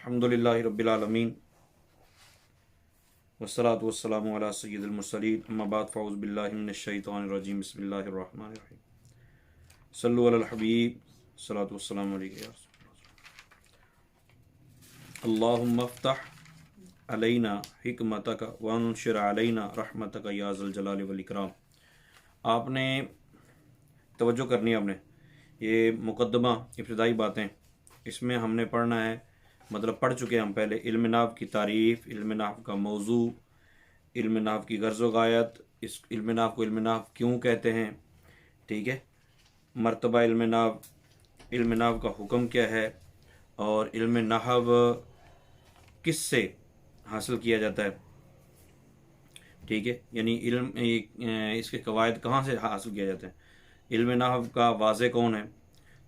अल्हम्दुलिल्लाहि रब्बिल आलमीन वस्सलातु वस्सलामु अला सय्यिदिल मुरसलीन अम्मा बाद फ़अऊज़ु बिल्लाहि मिनश शैतानिर रजीम बिस्मिल्लाहिर रहमानिर रहीम सल्लु अलल हबीब सलातु वस्सलामु अलैका या रसूलल्लाह अल्लाहुम्मा अफ्तह अलैना हिकमतक व अंशिर अलैना रहमतक या ज़ल जलाली वल इकराम। आपने तवज्जो करनी है, आपने ये मुकद्दमा इब्तिदाई बातें इसमें हमने पढ़ना है, मतलब पढ़ चुके हैं हम पहले इल्म नाहव की तारीफ़, इल्म नाहव का मौजू, इल्म नाहव की गर्ज़ व गायत, इस इल्म नाहव को इल्म नाहव क्यों कहते हैं, ठीक है, मर्तबा इल्म नाहव का हुक्म क्या है और इल्म नाहव किस से हासिल किया जाता है, ठीक है, यानी इसके कवायद कहाँ से हासिल किया जाता है, इल्म नाहव का वाज़े कौन है,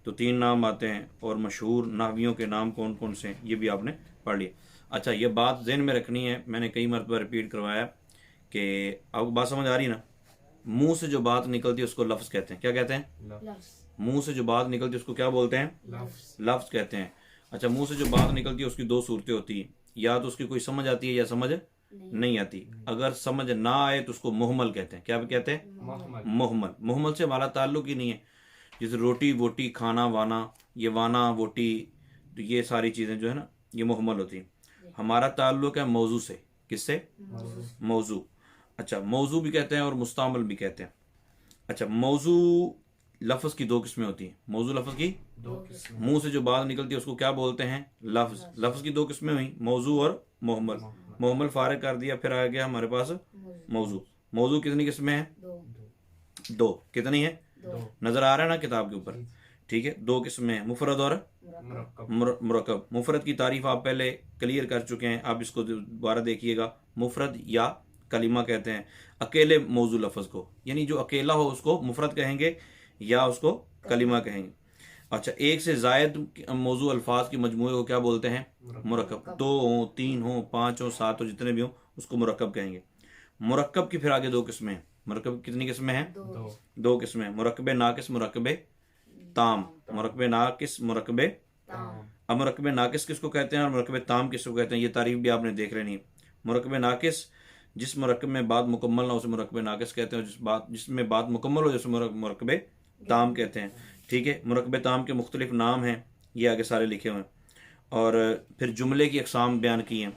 तो 3 नाम आते हैं और मशहूर नाहवियों के नाम कौन कौन से हैं ये भी आपने पढ़ लिया। अच्छा, ये बात ज़हन में रखनी है, मैंने कई मरतबा रिपीट करवाया कि आपको बात समझ आ रही है ना। मुंह से जो बात निकलती है उसको लफ्ज़ कहते हैं। क्या कहते हैं? मुंह से जो बात निकलती है उसको क्या बोलते हैं? लफ्ज़ कहते हैं। अच्छा, मुंह से जो बात निकलती है उसकी 2 सूरतें होती हैं, या तो उसकी कोई समझ आती है या समझ नहीं आती। अगर समझ ना आए तो उसको मुहम्मल कहते हैं। क्या कहते हैं? मुहम्मल। मुहम्मल से हमारा ताल्लुक ही नहीं है। जैसे रोटी वोटी, खाना वाना, ये वाना वोटी, तो ये सारी चीज़ें जो है ना ये मुहम्मल होती हैं। हमारा ताल्लुक है मौजू से। किससे? मौजू। अच्छा, मौजू भी कहते हैं और मुस्तामल भी कहते हैं। अच्छा, मौजू लफ्ज़ की 2 किस्में होती हैं। मौजू लफ्ज़ की 2 किस्में। मुंह से जो बात निकलती है उसको क्या बोलते हैं? लफ्ज़। लफ्ज़ की 2 किस्में हुई, मौजू और मुहम्मल। मुहम्मल फारिग कर दिया, फिर आ गया हमारे पास मौजू। मौजू कितनी किस्में हैं? 2। कितनी है? नजर आ रहा है ना किताब के ऊपर, ठीक है। 2 किस्में हैं, मुफरद और मुरक्कब। मुफरद की तारीफ आप पहले क्लियर कर चुके हैं, आप इसको दोबारा देखिएगा। मुफरद या कलिमा कहते हैं अकेले मौजू लफ्ज़ को, यानी जो अकेला हो उसको मुफरद कहेंगे या उसको कलिमा कहेंगे। अच्छा, 1 से ज़ायद मौजू अल्फाज की मजमूए को क्या बोलते हैं? मुरक्कब। 2 हो, 3 हो, 5 हो, 7 हो, जितने भी हो उसको मुरक्कब कहेंगे। मुरक्कब की फिर आगे 2 किस्में हैं। मुरक्कब कितनी किस्में हैं? 2 किस्में। मुरक्कबे नाकिस, मुरक्कबे ताम। मुरक्कबे नाकिस, मुरक्कबे ताम। अब मुरक्कबे नाकिस किसको कहते हैं और मुरक्कबे ताम किसको कहते हैं, ये तारीफ भी आपने देख लेनी है। मुरक्कबे नाकिस, जिस मुरक्कब में बात मुकम्मल ना हो उसे मुरक्कबे नाकिस कहते हैं, जिसमें बात मुकम्मल हो जैसे मुरक्कबे ताम कहते हैं, ठीक है। मुरक्कबे ताम के मुख्तलिफ नाम हैं, ये आगे सारे लिखे हुए हैं, और फिर जुमले की अक़साम बयान की हैं,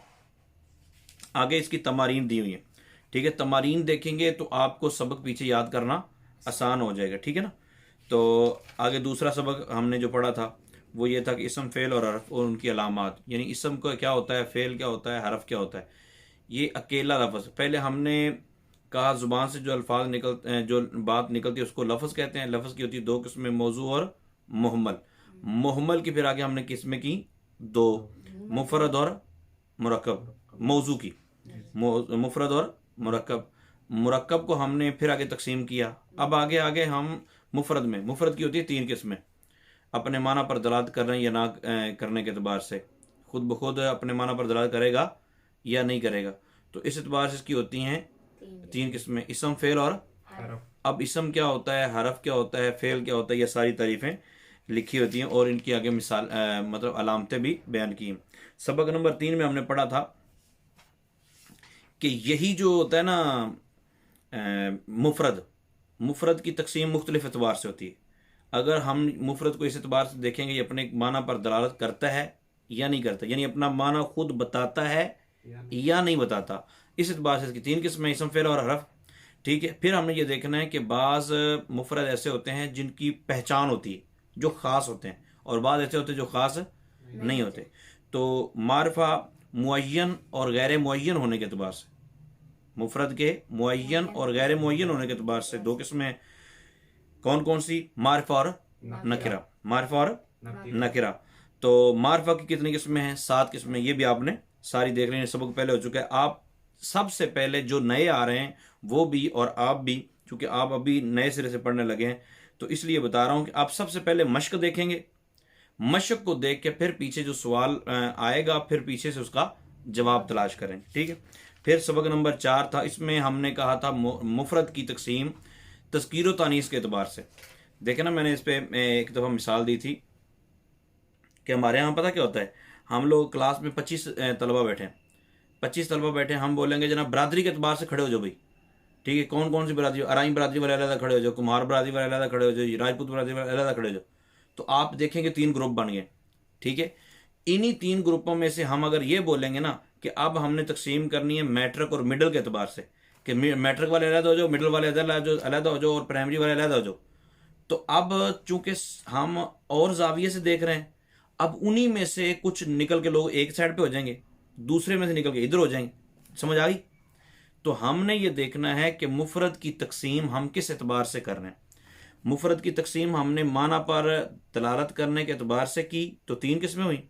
आगे इसकी तमारीन दी हुई है, ठीक है। तमारीन देखेंगे तो आपको सबक पीछे याद करना आसान हो जाएगा, ठीक है ना। तो आगे दूसरा सबक हमने जो पढ़ा था वो ये था कि इसम, फ़ेल और हरफ और उनकी अलामात, यानी इसम को क्या होता है, फ़ेल क्या होता है, हरफ क्या होता है। ये अकेला लफ्ज़, पहले हमने कहा ज़ुबान से जो अल्फाज निकलते हैं, जो बात निकलती है उसको लफ्ज़ कहते हैं। लफ्ज़ की होती है 2 किस्में, मौजू और मुहम्मल। मुहम्मल की फिर आगे हमने किस्में की 2, मुफरद और मुरक्कब। मौजू की मुफरद और मुरक्कब। मुरक्कब को हमने फिर आगे तकसीम किया। अब आगे हम मुफरद में, मुफरद की होती है 3 किस्में, अपने माना पर दलालत करने या ना करने के एतबार से, खुद ब खुद अपने माना पर दलालत करेगा या नहीं करेगा, तो इस एतबार से इसकी होती हैं 3 किस्में, इसम, फ़ेल और हरफ। अब इसम क्या होता है, हरफ क्या होता है, फ़ेल क्या होता है, ये सारी तारीफ़ें लिखी होती हैं और इनकी आगे मिसाल मतलब अलामतें भी बयान की हैं। सबक नंबर 3 में हमने पढ़ा था कि यही जो होता है ना मुफरद की तकसीम मुख्तलिफ एतबार से होती है। अगर हम मुफरद को इस एतबार से देखेंगे ये अपने माना पर दलालत करता है या नहीं करता, यानी अपना माना खुद बताता है या नहीं बताता, इस एतबार से इसकी 3 किस्में, इसम, फ़ेल और हरफ, ठीक है। फिर हमने ये देखना है कि बाज़ मुफरद ऐसे होते हैं जिनकी पहचान होती है, जो ख़ास होते हैं, और बाज़ ऐसे होते हैं जो ख़ास नहीं होते। तो मारफा मुअय्यन और गैर मुअय्यन होने के एतबार से, मुफरद के मुअय्यन और गैर मुअय्यन होने के एतबार से 2 किस्में कौन कौन सी? मारिफा और नकिरा। मारिफा और नकिरा। तो मारिफा की कितनी किस्में हैं? 7 किस्में। ये भी आपने सारी देख लेनी, सबक पहले हो चुका है। आप सबसे पहले जो नए आ रहे हैं वो भी और आप भी, क्योंकि आप अभी नए सिरे से पढ़ने लगे हैं, तो इसलिए बता रहा हूं कि आप सबसे पहले मश्क देखेंगे। मश्क को देख के फिर पीछे जो सवाल आएगा फिर पीछे से उसका जवाब तलाश करेंगे, ठीक है। फिर सबक नंबर 4 था, इसमें हमने कहा था मुफरद की तकसीम तज़कीर व तानीस के एतबार से। देखे ना, मैंने इस पर एक दफ़ा मिसाल दी थी कि हमारे यहाँ पता क्या होता है, हम लोग क्लास में 25 तलबा बैठे हैं, 25 तलबा बैठे हैं, हम बोलेंगे जनाब बरादरी के एतबार से खड़े हो जाओ भाई, ठीक है, कौन कौन सी बरादरी, अराई बरादरी वाले अलग खड़े हो जाओ, कुम्हार बरादरी वाले अलग खड़े हो जाओ, राजपूत बरादरी वाले अलग खड़े हो जाओ। तो आप देखेंगे 3 ग्रुप बन गए, ठीक है। इन्हीं 3 ग्रुपों में से हम अगर ये बोलेंगे ना कि अब हमने तकसीम करनी है मैट्रिक और मिडिल के एतबार से, कि मैट्रिक वाले अलग हो जाओ, मिडिल वाले अलग हो जाओ और प्राइमरी वाले अलग हो जाओ, तो अब चूंकि हम और जाविये से देख रहे हैं, अब उन्हीं में से कुछ निकल के लोग एक साइड पे हो जाएंगे, दूसरे में से निकल के इधर हो जाएंगे। समझ आ गई? तो हमने ये देखना है कि मुफरद की तकसीम हम किस एतबार से कर रहे हैं। मुफरद की तकसीम हमने माना पर दलालत करने के एतबार से की, तो 3 किस्में हुई,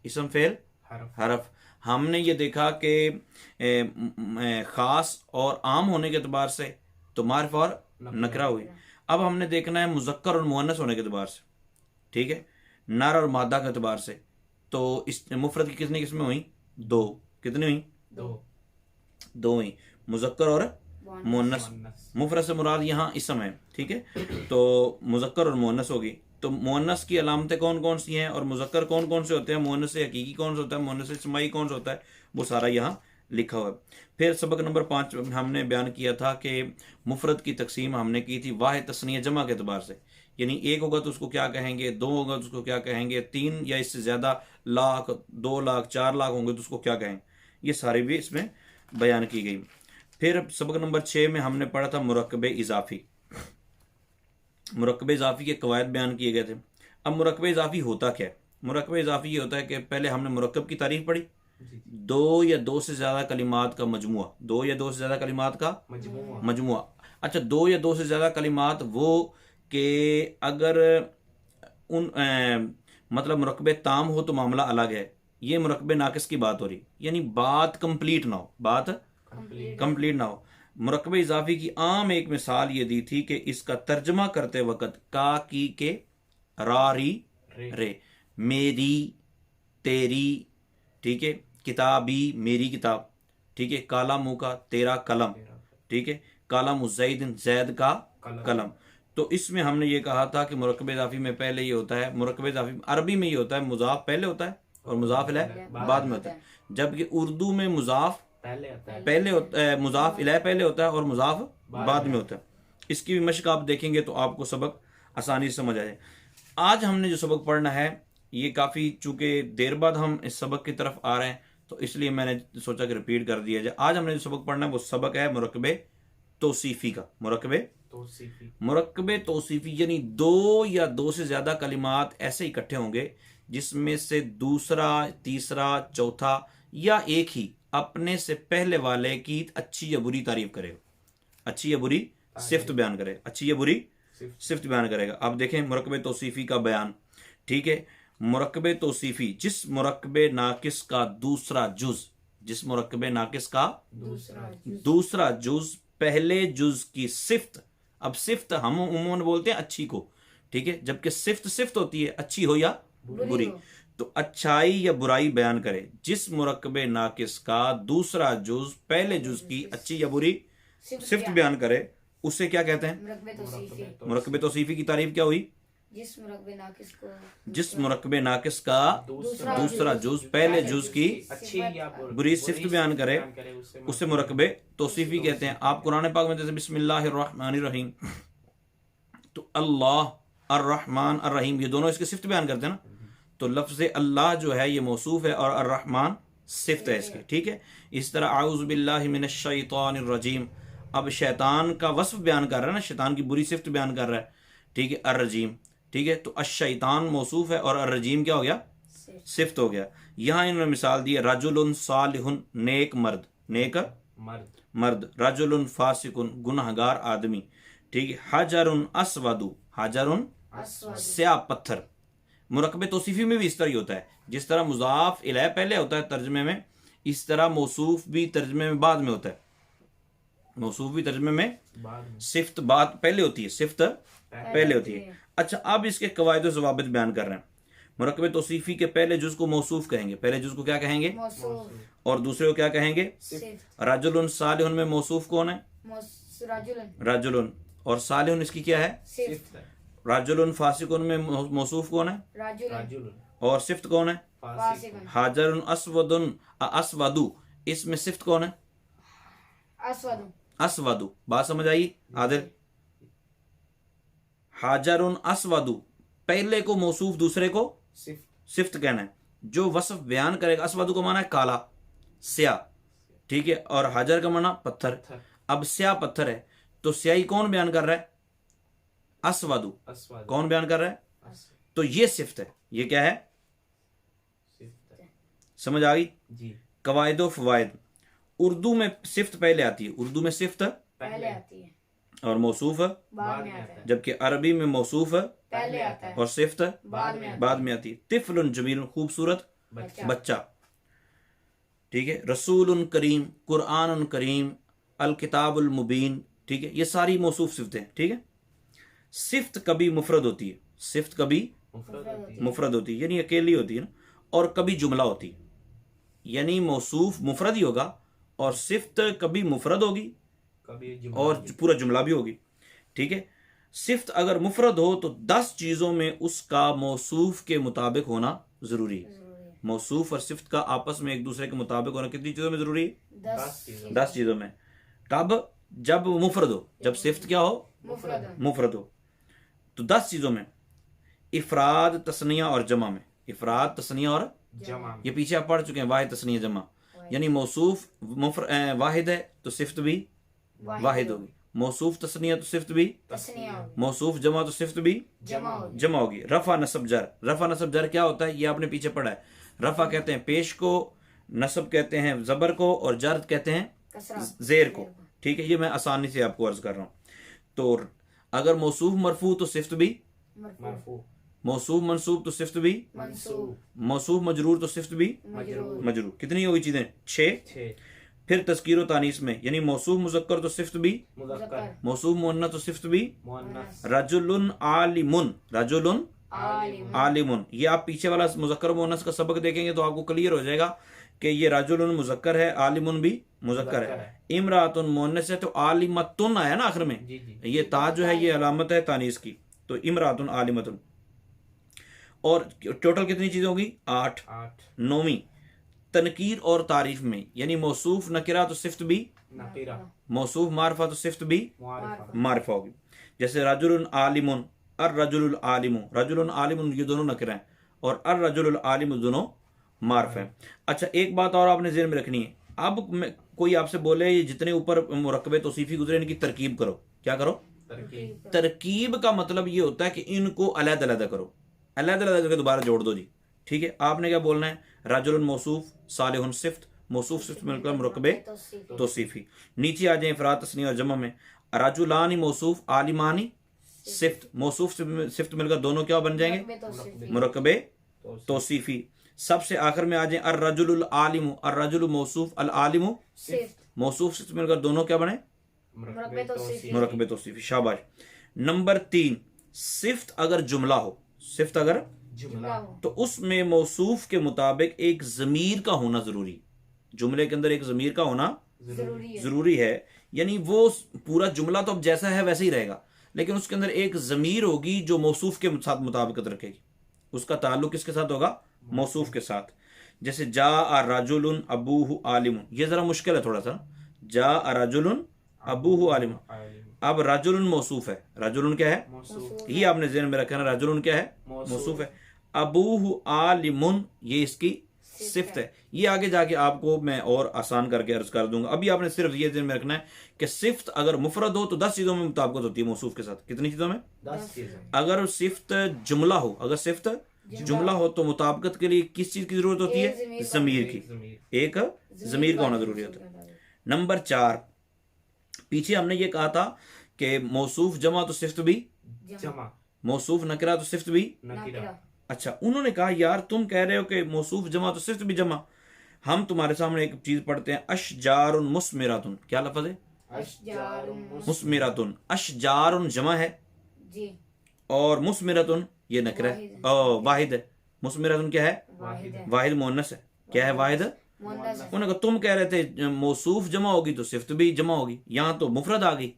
इसम, फेल, हरफ। हमने ये देखा कि खास और आम होने के एतबार से तो मारिफ और नकरा हुई। अब हमने देखना है मुज़क्कर और मुअन्नस होने के एतबार से, ठीक है, नर और मादा के एतबार से। तो इस मुफरद की कितनी किस्में हुई? 2। कितनी हुई? 2 हुई, मुज़क्कर और मुअन्नस। मुफरद से मुराद यहाँ इसम है, ठीक है। तो मुज़क्कर और मुअन्नस होगी। तो मुअन्नस की अलामतें कौन कौन सी हैं और मुज़क्कर कौन कौन से होते हैं, मुअन्नस से हकीकी कौन सा होता है, मुअन्नस से इस्माई कौन सा होता है, वो सारा यहाँ लिखा हुआ है। फिर सबक नंबर 5 हमने बयान किया था कि मुफरद की तकसीम हमने की थी वाहिद तस्निया जमा के एतबार से, यानी 1 होगा तो उसको क्या कहेंगे, 2 होगा तो उसको क्या कहेंगे, 3 या इससे ज़्यादा लाख, 2 लाख, 4 लाख होंगे तो उसको क्या कहेंगे, ये सारी भी इसमें बयान की गई। फिर सबक नंबर 6 में हमने पढ़ा था मुरक्कब इजाफी। मुरक्कब इजाफी के कवायद बयान किए गए थे। अब मुरक्कब इजाफी होता क्या है? मुरक्कब इजाफी ये होता है कि पहले हमने मुरक्कब की तारीफ पढ़ी, 2 या 2 से ज़्यादा कलिमात का मजमुआ, 2 या 2 से ज़्यादा कलिमात का मजमुआ। अच्छा, 2 या 2 से ज़्यादा कलिमात वो कि अगर उन मतलब मुरक्कब ताम हो तो मामला अलग है, ये मुरक्कब नाकिस की बात हो रही, यानी बात कंप्लीट ना हो, बात कंप्लीट ना हो। मुरक्कब इजाफी की आम एक मिसाल ये दी थी कि इसका तर्जमा करते वक्त का, की के, रा, री, रे, मेरी, तेरी, ठीक है, किताबी, मेरी किताब, ठीक है, काला मुंह का, तेरा कलम, ठीक है, काला मुज़ैद, जैद का कलम। तो इसमें हमने ये कहा था कि मुरक्कब इजाफी में पहले ये होता है, मुरक्कब इजाफी अरबी में ये होता है मुजाफ पहले होता है और मुजाफ इलैह बाद में होता है, जबकि उर्दू में मुजाफ पहले होता है, मुजाफ इलैह पहले होता है और मुजाफ बाद में होता है। इसकी भी मशक आप देखेंगे तो आपको सबक आसानी से समझ आ जाए। आज हमने जो सबक पढ़ना है ये काफ़ी, चूंकि देर बाद हम इस सबक की तरफ आ रहे हैं तो इसलिए मैंने सोचा कि रिपीट कर दिया जाए। आज हमने जो सबक पढ़ना है वो सबक है मुरक्कब तौसीफी का। मुरक्कब तौसीफी यानी 2 या 2 से ज़्यादा कलिमात ऐसे इकट्ठे होंगे जिसमें से दूसरा, तीसरा, चौथा या एक ही अपने से पहले वाले की अच्छी या बुरी तारीफ करेगा, अच्छी या बुरी सिफ्त बयान करेगा, अच्छी या बुरी सिफ्त बयान करेगा। अब देखें मुरक्कब तौसीफी का बयान, ठीक है। मुरक्कब तौसीफी जिस मुरक्कब नाकिस का दूसरा जुज, जिस मुरक्कब नाकिस का दूसरा जुज पहले जुज की सिफ्त, अब सिफ्त हम उमूमन बोलते हैं अच्छी को, ठीक है, जबकि सिफ्त होती है अच्छी हो या बुरी, तो अच्छाई या बुराई बयान करे। जिस मुरक्कब नाकिस का दूसरा जुज पहले जुज की अच्छी या बुरी सिफ्त बयान करे उसे क्या कहते हैं? मुरक्कब तौसीफी की तारीफ क्या हुई? जिस मुरक्कब नाकिस का दूसरा जुज पहले जुज की अच्छी या बुरी सिफ्त बयान करे उसे मुरक्कब तौसीफी कहते हैं। आप कुरान पाक में जैसे बिस्मिल्लाहिर्रहमानिर्रहीम, तो अल्लाह, अर्रहमान, अर्रहीम ये दोनों इसकी सिफ्त बयान करते हैं ना, तो लफ्ज़ अल्लाह जो है ये मौसूफ है और अर्रहमान सिफ्त है इसकी, ठीक है। इस तरह आऊज़ु बिल्लाहि मिनश शैतानिर रजीम, अब शैतान का वस्फ बयान कर रहा है ना, शैतान की बुरी सिफ्त बयान कर रहा है, ठीक है, अर्रजीम, ठीक है। तो अश-शैतान मौसूफ है और अर्रजीम क्या हो गया? सिफ्त हो गया। यहाँ इन्होंने मिसाल दी है रजुलुन सालिहुन, नेक मर्द, नेक मर्द, रजुलुन फासिकुन, गुनहगार आदमी, ठीक है, हजरुन अस्वदु, हजरुन स्याह पत्थर। मुरक्कब तौसीफी में भी इस तरह ही होता है, जिस तरह मुजाफ इलैह पहले होता है तर्जमे में, इस तरह मौसूफ भी तर्जमे में बाद में होता है। मौसूफ भी तर्जमे में सिफ्त बाद पहले होती है, सिफ्त पहले होती है। अच्छा, अब इसके कवायद व ज़वाबित बयान कर रहे हैं। मुरक्कब तौसीफी के पहले जुज को मौसूफ कहेंगे, पहले जुज को क्या कहेंगे? और दूसरे को क्या कहेंगे? रजुलुन सालिहुन में मौसूफ कौन है? रजुलुन, और सालिहुन इसकी क्या है? राजुलन फासिकुन में मौसूफ कौन है? राजुल। और सिफ्त कौन है? फासिकुन। हाजरुन अस्वदुन अस्वदु, इसमें सिफ्त कौन है? अस्वदु। अस्वदु। बात समझ आई आदिल? हाजरुन अस्वदु, पहले को मौसूफ दूसरे को सिफ्त कहना है। जो वस्फ बयान करेगा, अस्वदु का माना है काला, स्याह, ठीक है, और हाजर का माना पत्थर। अब स्याह पत्थर है तो स्याही कौन बयान कर रहा है? अस्वदु। कौन बयान कर रहा है? तो ये सिफ्त है। ये क्या है? समझ आ गई जी। कवायद व फवायद। उर्दू में सिफ्त पहले आती है, उर्दू में सिफ्त पहले आती है और मौसूफ बाद में आता है। जबकि अरबी में मौसूफ पहले आता है और सिफ्त बाद में आती है। तिफलुन जमील, खूबसूरत बच्चा। बच्चा, ठीक है। रसूलुन करीम, कुरानुन करीम, अल किताबुल मुबीन, ठीक है। ये सारी मौसूफ सिफ्तें, ठीक है। सिफ्त कभी मुफरद होती है, सिफ्त कभी मुफरद होती है यानी अकेली होती है ना, और कभी जुमला होती है, यानी मौसूफ मुफरद ही होगा और सिफ्त कभी मुफरद होगी और पूरा जुमला भी होगी, ठीक है। सिफ्त अगर मुफरद हो तो 10 चीजों में उसका मौसूफ के मुताबिक होना जरूरी है। मौसूफ और सिफ्त का आपस में एक दूसरे के मुताबिक होना कितनी चीजों में जरूरी है? 10 चीजों में। कब? जब मुफरद हो, जब सिफ्त क्या हो? मुफरद हो। तो 10 चीजों में, इफराद, तस्निया और जमा में। इफराद, तस्निया और जमा। ये पीछे आप पढ़ चुके हैं, वाहिद, तस्निया, जमा। यानी मौसूफ वाहिद है तो सिफ्त भी वाहिद होगी, मौसूफ तस्निया तो सिफ्त भी, मौसूफ जमा तो सिफ्त भी जमा होगी। रफा नसब जर, रफा नसब जर क्या होता है? ये आपने पीछे पढ़ा है। रफा कहते हैं पेश को, नसब कहते हैं जबर को, और जर कहते हैं जेर को, ठीक है। ये मैं आसानी से आपको अर्ज कर रहा हूं। तो अगर मौसूफ मरफू तो सिफ्त भी मरफू, मौसूफ मनसूब तो सिफ्त भी मंसूब, मौसूफ मजरूर तो सिफ्त भी मजरूर। कितनी होगी चीजें? 6। फिर तस्कीर तानीस में, यानी मौसूफ मुजक्कर तो सिफ्त भी मुज़क्कर, मौसूफ मुअन्नस तो सिफ्त भी मुअन्नस, रजुलुन आलिमुन, रजुलुन आलिम, आलिमुन। ये आप पीछे वाला मुजक्कर मुअन्नस का सबक देखेंगे तो आपको क्लियर हो जाएगा कि ये रजुलुन मुजक्कर है, आलिमुन भी मुजक्कर है। इमरातुन मुअन्नस है तो आलिमतुन आया ना आखिर में, जी जी। ये ता जो है ये अलामत है तानीस की, तो इमरातुन आलिमतुन। और टोटल कितनी चीजें होगी? 8। 9वीं तनकीर और तारीफ में, यानी मौसूफ नकिरा तो सिफ्त भी नकीरा, मौसूफ मारफा तो सिफ्त भी मुआरिफा, मारफा होगी। जैसे रजुलुन आलिमुन, अर रजुलुल आलिमु, रजुलुन आलिमुन ये दोनों नकिरा हैं और अर रजुलुल आलिमु दोनों मारफा हैं। अच्छा एक बात और आपने ज़हन में रखनी है, अब कोई आपसे बोले ये जितने ऊपर मुरक्कबे तौसीफी गुजरे इनकी तरकीब करो, क्या करो? तरकीब का मतलब ये होता है कि इनको अलग-अलग करो, अलग-अलग करके दोबारा जोड़ दो जी, ठीक है। आपने क्या बोलना है? रजुलुन मौसूफ, सालिहुन सिफ्त, मौसूफ सिफ्त मिलकर मुरक्कबे तौसीफी। नीचे आ जाए इफराद तस्नीया और जमा में, रजुलानी मौसूफ, आलिमानी सिफ्त, मौसूफ सिफ्त मिलकर दोनों क्या बन जाएंगे? मुरक्कबे तौसीफी। सबसे आखिर में आ जाए अर रजुलुल आलिमु, अर रजुलु मौसूफ, अल आलिमु मौसूफ सिफ्त मिलकर दोनों क्या बने? मुरक्कबे तौसीफी। शाबाश। नंबर 3, सिफ्त अगर जुमला हो, सिफ्त अगर जुमला हो तो उसमें मौसूफ के मुताबिक एक ज़मीर का होना जरूरी, जुमले के अंदर एक ज़मीर का होना जरूरी है। यानी वो पूरा जुमला तो अब जैसा है वैसे ही रहेगा, लेकिन उसके अंदर एक ज़मीर होगी जो मौसूफ के साथ मुताबिकत रखेगी, उसका ताल्लुक किसके साथ होगा? मौसूफ के साथ। जैसे जा आ राजुलुन अबूहु आलिमुन, ये जरा मुश्किल है थोड़ा सा, जा आ राजुलुन अबूहु आलिमुन। अब राजुलुन मौसूफ है, राजुलुन क्या है? ये आपने ज़हन में रखना, राजुलुन क्या है? मौसूफ है। अबूहु आलिमुन ये इसकी सिफ्त है। ये आगे जाके आपको मैं और आसान करके अर्ज कर दूंगा, अभी आपने सिर्फ ये ध्यान में रखना है कि सिफ्त अगर मुफरद हो तो 10 चीजों में मुताबिकत होती है मौसूफ के साथ। कितनी चीजों में? 10 चीजें। अगर सिफ्त जुमला हो, अगर सिफ्त जुमला हो तो मुताबिकत के लिए किस चीज की जरूरत होती है? जमीर की, एक जमीर का होना जरूरी होता है। नंबर 4, पीछे हमने ये कहा था कि मौसूफ जमा तो सिफ्त भी जमा, मौसूफ नकरा तो सिफ्त भी नकीरा। अच्छा, उन्होंने कहा यार तुम कह रहे हो कि मौसूफ जमा तो सिफ्त भी जमा, हम तुम्हारे सामने एक चीज पढ़ते हैं, अशजारुन मुस्मिरातुन। क्या लफ्ज है? मुस्मिरातुन। अशजारुन जमा है जी, और मुस्मिरातुन ये नकरा है, वाहिद है। मुस्मिरातुन क्या है? वाहिद मुअन्नस है। क्या है? वाहिद। उन्होंने कहा तुम कह रहे थे मौसूफ जमा होगी तो सिफ्त भी जमा होगी, यहां तो मुफरद आ गई।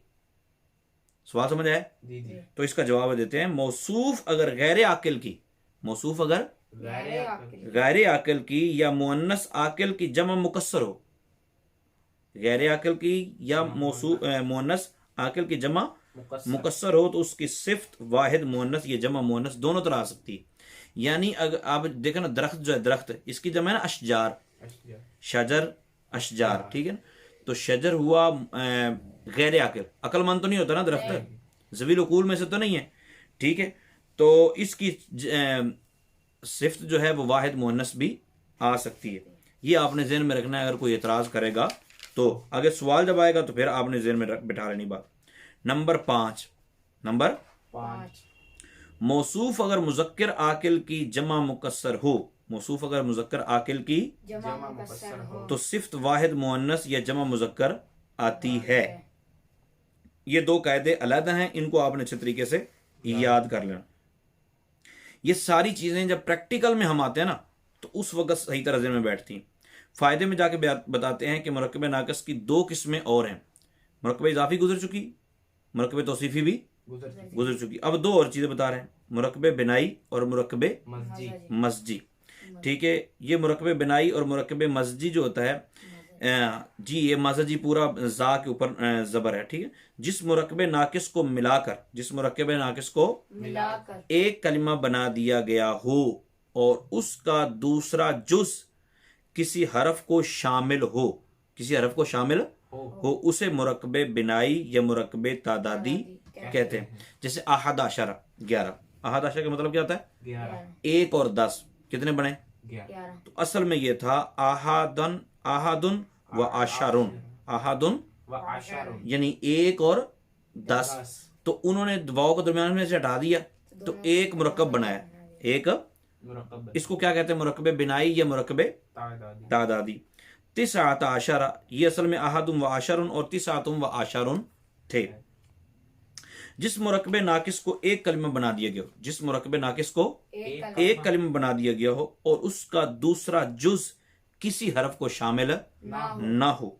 सवाल समझ आया? जी जी। तो इसका जवाब देते हैं मौसूफ अगर गैर आकिल की, मौसूफ अगर गैर आकिल। गैर आकिल की या मुअन्नस आकिल की जमा मुकस्सर हो, गैर आकिल की या मुअन्नस आकिल की जमा मुकस्सर हो तो उसकी सिफ्त वाहिद मुअन्नस या जमा मुअन्नस दोनों तरह आ सकती है। यानी अगर आप देखें ना, दरख्त जो है, दरख्त इसकी जमा है ना अशजार, शजर अशजार, ठीक है ना। तो शजर हुआ गैर आकिल, अक्लमंद तो नहीं होता ना दरख्त, ज़वील उकूल में से तो नहीं है, ठीक है। तो इसकी सिफ्त जो है वो वाहिद मुअन्नस भी आ सकती है। ये आपने ज़हन में रखना है, अगर कोई एतराज़ करेगा तो आगे सवाल जब आएगा तो फिर आपने ज़हन में बिठा लेनी बात। नंबर 5, नंबर 5 मौसूफ अगर मुज़क्कर आकिल की जमा मुकस्सर हो, मौसूफ अगर मुज़क्कर आकिल की जमा मुकस्सर हो तो सिफ्त वाहिद मुअन्नस या जमा मुज़क्कर आती है। ये दो कायदे अलग हैं, इनको आपने अच्छे तरीके से याद कर लेना। ये सारी चीज़ें जब प्रैक्टिकल में हम आते हैं ना तो उस वक्त सही तरह ज़हन में बैठती हैं। फ़ायदे में जाके बताते हैं कि मुरक्कब नाक़िस की 2 किस्में और हैं। मुरक्कब इज़ाफ़ी गुजर चुकी, मुरक्कब तौसीफ़ी भी गुजर चुकी। अब 2 और चीज़ें बता रहे हैं, मुरक्कब बिनाई और मुरक्कब मस्जी, ठीक है। ये मुरक्कब बिनाई और मुरक्कब मस्जी जो होता है, जी ये मस्जी पूरा जा के ऊपर ज़बर है, ठीक है। जिस मुरक्कब नाक़िस को मिलाकर, जिस मुरक्कब नाक़िस को मिलाकर एक कलिमा बना दिया गया हो और उसका दूसरा जुज़ किसी हरफ को शामिल हो, किसी हरफ को शामिल हो, उसे मुरक्कब बिनाई या मुरक्कब तादादी कहते हैं। जैसे आहद आशरा 11, आहद आशरा का मतलब क्या होता है? 1 और 10 कितने बने? 11। तो असल में ये था आहदन, आहदुन व आशारुन, आहदुन यानी 1 और 10। तो उन्होंने वाव को दरमियान में से हटा दिया तो एक मुरक्कब बनाया, एक इसको क्या कहते हैं? मुरक्कब बिनाई या मुरक्कब तादादी। 9 आशरा, ये असल में आहदुम व आशरुन और 9 व आशरुन थे। जिस मुरक्कब नाक़िस को एक कलिमा बना दिया गया हो, जिस मुरक्कब नाक़िस को एक कलिमा बना दिया गया हो और उसका दूसरा जुज़ किसी हरफ को शामिल ना हो,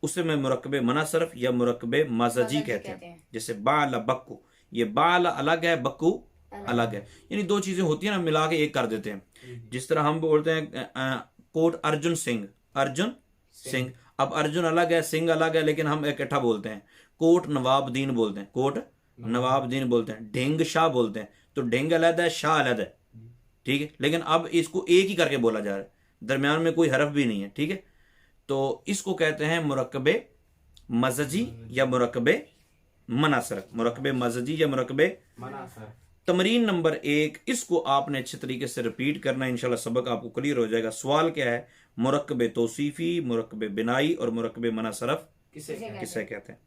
उसे में मुरक्कब मनासरफ या मुरक्कब मज़जी कहते हैं। जैसे बाला बक्कू, ये बाला अलग है, बक्कू अलग है, यानी 2 चीजें होती हैं ना, मिला के एक कर देते हैं। जिस तरह हम बोलते हैं कोट अर्जुन सिंह, अर्जुन सिंह, अब अर्जुन अलग है, सिंह अलग है, लेकिन हम इकट्ठा बोलते हैं। कोट नवाबदीन बोलते हैं, कोट नवाबदीन बोलते हैं। ढेंग शाह बोलते हैं, तो ढेंग अलग है, शाह अलग है, ठीक है। लेकिन अब इसको एक ही करके बोला जा रहा है, दरमियान में कोई हरफ भी नहीं है, ठीक है। तो इसको कहते हैं मुरक्कब मज़जी या मुरक्कब मनासरफ, मुरक्कब मज़जी या मुरक्कब मनासरफ। तमरीन नंबर 1, इसको आपने अच्छे तरीके से रिपीट करना है, इंशाल्लाह सबक आपको क्लियर हो जाएगा। सवाल क्या है? मुरक्कब तौसीफी, मुरक्कब बिनाई और मुरक्कब मनासरफ किसे कहते हैं?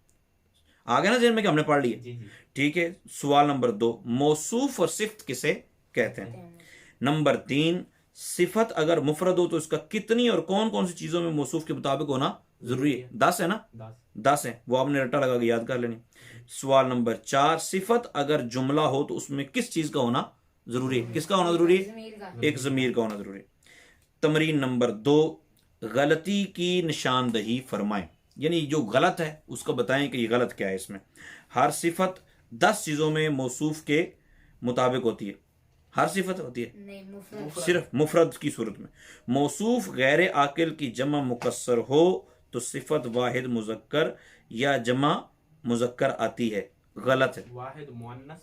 आ गया ना ज़हन में कि हमने पढ़ लिया, ठीक है। सवाल नंबर 2, मौसूफ और सिफ्त किसे कहते हैं? नंबर 3, सिफत अगर मुफरद हो तो इसका कितनी और कौन कौन सी चीजों में मौसूफ के मुताबिक होना जरूरी है? 10 है ना, 10 है, वो आपने रट्टा लगा के याद कर लेनी। सवाल नंबर 4, सिफत अगर जुमला हो तो उसमें किस चीज का होना जरूरी है? किसका होना जरूरी है? एक ज़मीर का होना जरूरी है। तमरीन नंबर 2, गलती की निशानदही फरमाएं, यानी जो गलत है उसको बताएं कि ये गलत क्या है इसमें। हर सिफत 10 चीजों में मौसूफ के मुताबिक होती है, हर सिफत होती है नहीं, सिर्फ मुफरद की सूरत में। मौसूफ गैर आकिल की जमा मुकस्सर हो तो सिफत वाहिद मुज़क्कर या जमा मुज़क्कर आती है, गलत है।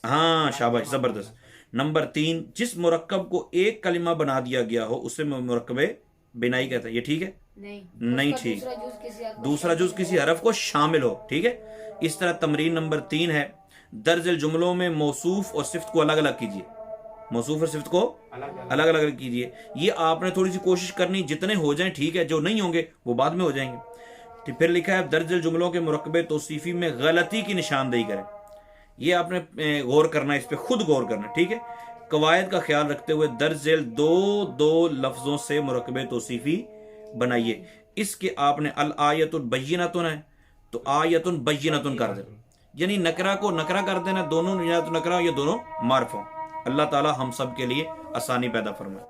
हाँ शाबाश, जबरदस्त। नंबर 3, जिस मुरक्कब को एक कलिमा बना दिया गया हो उसे मुरक्कब बिनाई कहता है, ये ठीक है? नहीं ठीक, दूसरा जुज किसी हरफ को शामिल हो, ठीक है। इस तरह तमरीन नंबर 3 है, दर्जल जुमलों में मौसूफ और सिफ्त को अलग अलग कीजिए, मौसूफ और सिफ्त को अलग अलग कीजिए। ये आपने थोड़ी सी कोशिश करनी, जितने हो जाएं ठीक है, जो नहीं होंगे वो बाद में हो जाएंगे। तो फिर लिखा है दर्जल जुमलों के मुरक्कब तौसीफी में गलती की निशानदेही करें, ये आपने गौर करना, इस पर खुद गौर करना, ठीक है। कवायद का ख्याल रखते हुए दर्जल 2 लफ्जों से मुरक्कब तौसीफी बनाइए। इसके आपने अल आयतुल बय्यिनतुन है तो आयतुन बय्यिनतुन कर दे, यानी नकरा को नकरा कर देना, दोनों या तो नकरा या दोनों मार्फ हो। अल्लाह ताला हम सब के लिए आसानी पैदा फरमाए।